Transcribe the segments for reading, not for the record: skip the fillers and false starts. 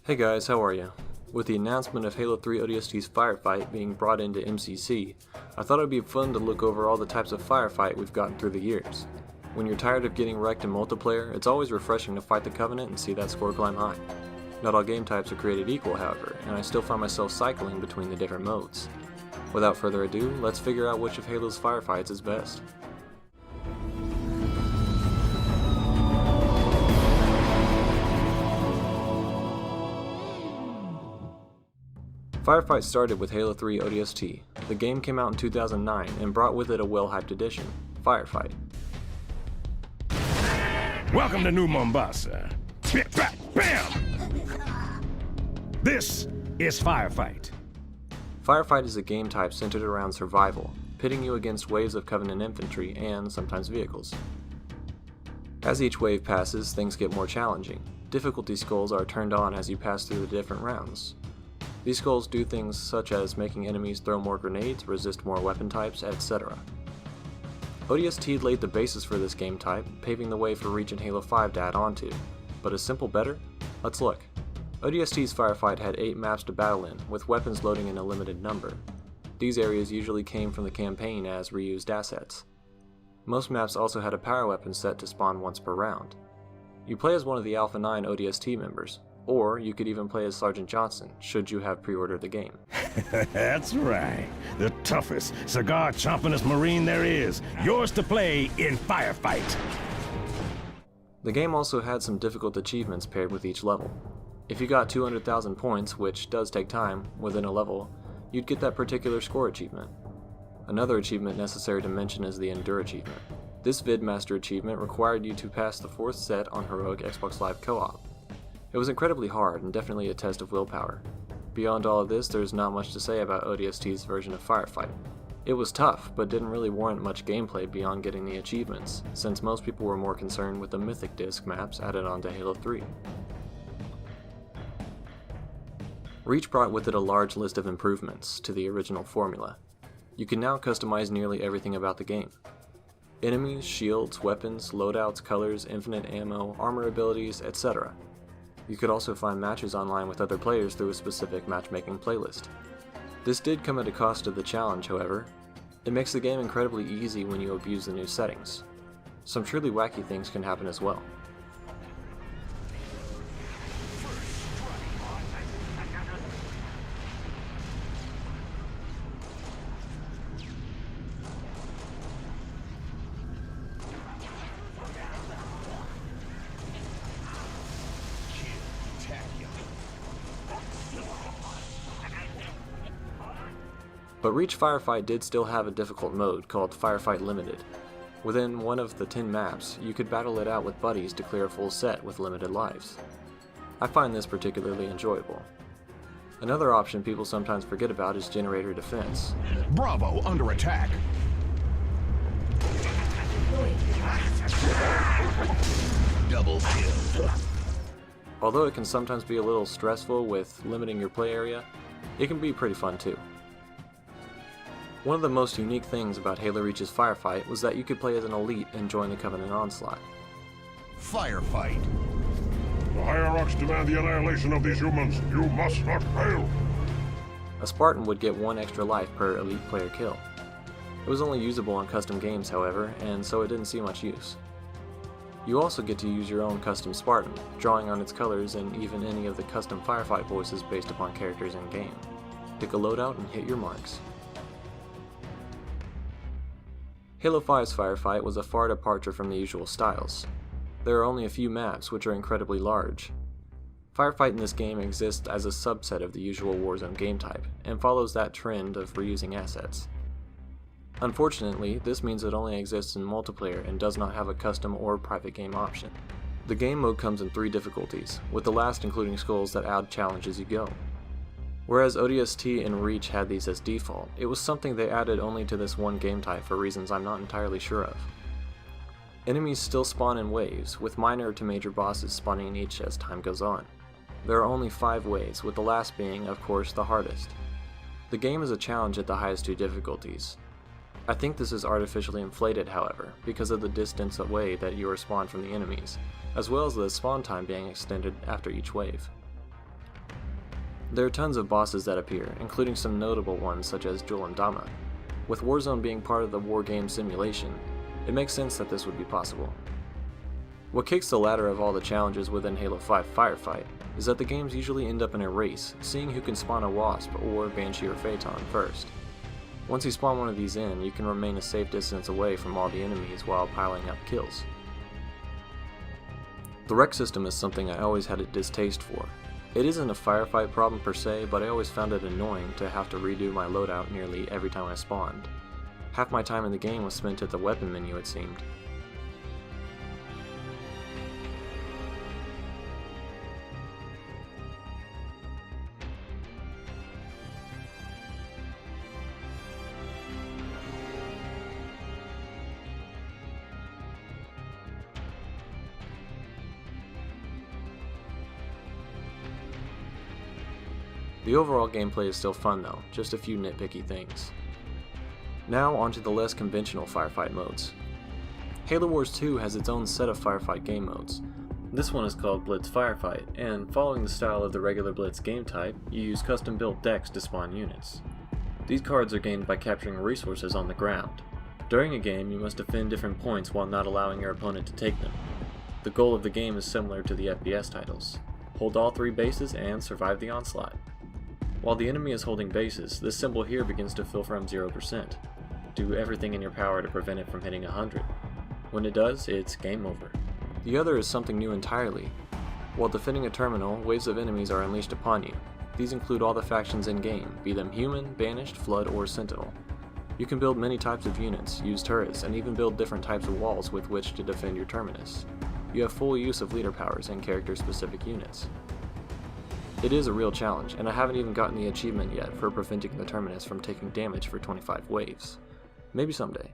Hey guys, how are you? With the announcement of Halo 3 ODST's Firefight being brought into MCC, I thought it would be fun to look over all the types of firefight we've gotten through the years. When you're tired of getting wrecked in multiplayer, it's always refreshing to fight the Covenant and see that score climb high. Not all game types are created equal, however, and I still find myself cycling between the different modes. Without further ado, let's figure out which of Halo's firefights is best. Firefight started with Halo 3 ODST. The game came out in 2009 and brought with it a well-hyped addition, Firefight. Welcome to New Mombasa. Bam! This is Firefight. Firefight is a game type centered around survival, pitting you against waves of Covenant infantry and sometimes vehicles. As each wave passes, things get more challenging. Difficulty skulls are turned on as you pass through the different rounds. These skulls do things such as making enemies throw more grenades, resist more weapon types, etc. ODST laid the basis for this game type, paving the way for Reach and Halo 5 to add onto. But is simple better? Let's look. ODST's Firefight had 8 maps to battle in, with weapons loading in a limited number. These areas usually came from the campaign as reused assets. Most maps also had a power weapon set to spawn once per round. You play as one of the Alpha 9 ODST members, or you could even play as Sergeant Johnson, should you have pre-ordered the game. That's right. The toughest, cigar-chompingest Marine there is. Yours to play in Firefight. The game also had some difficult achievements paired with each level. If you got 200,000 points, which does take time, within a level, you'd get that particular score achievement. Another achievement necessary to mention is the Endure achievement. This VidMaster achievement required you to pass the 4th set on Heroic Xbox Live Co-op. It was incredibly hard and definitely a test of willpower. Beyond all of this, there's not much to say about ODST's version of Firefight. It was tough, but didn't really warrant much gameplay beyond getting the achievements, since most people were more concerned with the Mythic Disc maps added onto Halo 3. Reach brought with it a large list of improvements to the original formula. You can now customize nearly everything about the game. Enemies, shields, weapons, loadouts, colors, infinite ammo, armor abilities, etc. You could also find matches online with other players through a specific matchmaking playlist. This did come at a cost to the challenge, however. It makes the game incredibly easy when you abuse the new settings. Some truly wacky things can happen as well. But Reach Firefight did still have a difficult mode called Firefight Limited. Within one of the 10 maps, you could battle it out with buddies to clear a full set with limited lives. I find this particularly enjoyable. Another option people sometimes forget about is generator defense. Bravo under attack. Double kill. Although it can sometimes be a little stressful with limiting your play area, it can be pretty fun too. One of the most unique things about Halo Reach's Firefight was that you could play as an elite and join the Covenant onslaught. Firefight. The hierarchs demand the annihilation of these humans. You must not fail. A Spartan would get 1 extra life per elite player kill. It was only usable on custom games, however, and so it didn't see much use. You also get to use your own custom Spartan, drawing on its colors and even any of the custom Firefight voices based upon characters in-game. Pick a loadout and hit your marks. Halo 5's Firefight was a far departure from the usual styles. There are only a few maps, which are incredibly large. Firefight in this game exists as a subset of the usual Warzone game type, and follows that trend of reusing assets. Unfortunately, this means it only exists in multiplayer and does not have a custom or private game option. The game mode comes in 3 difficulties, with the last including skulls that add challenge as you go. Whereas ODST and Reach had these as default, it was something they added only to this one game type for reasons I'm not entirely sure of. Enemies still spawn in waves, with minor to major bosses spawning in each as time goes on. There are only 5 waves, with the last being, of course, the hardest. The game is a challenge at the highest 2 difficulties. I think this is artificially inflated, however, because of the distance away that you are spawned from the enemies, as well as the spawn time being extended after each wave. There are tons of bosses that appear, including some notable ones such as Dama. With Warzone being part of the war game simulation, it makes sense that this would be possible. What kicks the ladder of all the challenges within Halo 5 Firefight is that the games usually end up in a race, seeing who can spawn a Wasp or Banshee or Phaeton first. Once you spawn one of these in, you can remain a safe distance away from all the enemies while piling up kills. The wreck system is something I always had a distaste for. It isn't a firefight problem per se, but I always found it annoying to have to redo my loadout nearly every time I spawned. Half my time in the game was spent at the weapon menu, it seemed. The overall gameplay is still fun though, just a few nitpicky things. Now onto the less conventional firefight modes. Halo Wars 2 has its own set of firefight game modes. This one is called Blitz Firefight, and following the style of the regular Blitz game type, you use custom built decks to spawn units. These cards are gained by capturing resources on the ground. During a game, you must defend different points while not allowing your opponent to take them. The goal of the game is similar to the FPS titles. Hold all 3 bases and survive the onslaught. While the enemy is holding bases, this symbol here begins to fill from 0%. Do everything in your power to prevent it from hitting 100. When it does, it's game over. The other is something new entirely. While defending a terminal, waves of enemies are unleashed upon you. These include all the factions in-game, be them human, banished, flood, or sentinel. You can build many types of units, use turrets, and even build different types of walls with which to defend your terminus. You have full use of leader powers and character-specific units. It is a real challenge, and I haven't even gotten the achievement yet for preventing the terminus from taking damage for 25 waves. Maybe someday.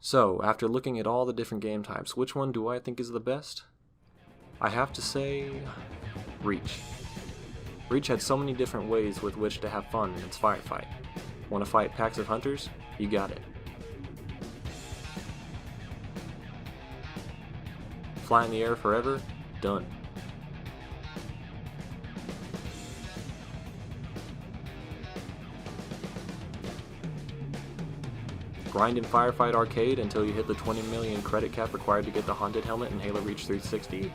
So, after looking at all the different game types, which one do I think is the best? I have to say, Reach. Reach had so many different ways with which to have fun in its firefight. Want to fight packs of hunters? You got it. Fly in the air forever? Done. Grind in Firefight Arcade until you hit the 20 million credit cap required to get the Haunted Helmet in Halo Reach 360.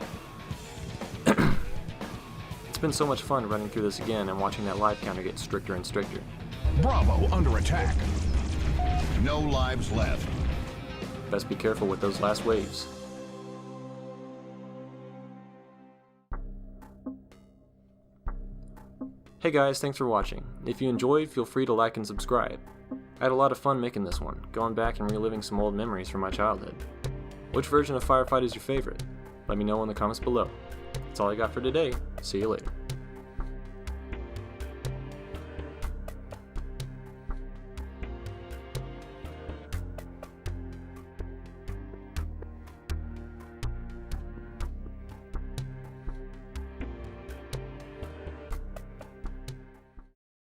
It's been so much fun running through this again and watching that life counter get stricter and stricter. Bravo under attack. No lives left. Best be careful with those last waves. Hey guys, thanks for watching. If you enjoyed, feel free to like and subscribe. I had a lot of fun making this one, going back and reliving some old memories from my childhood. Which version of Firefight is your favorite? Let me know in the comments below. That's all I got for today. See you later.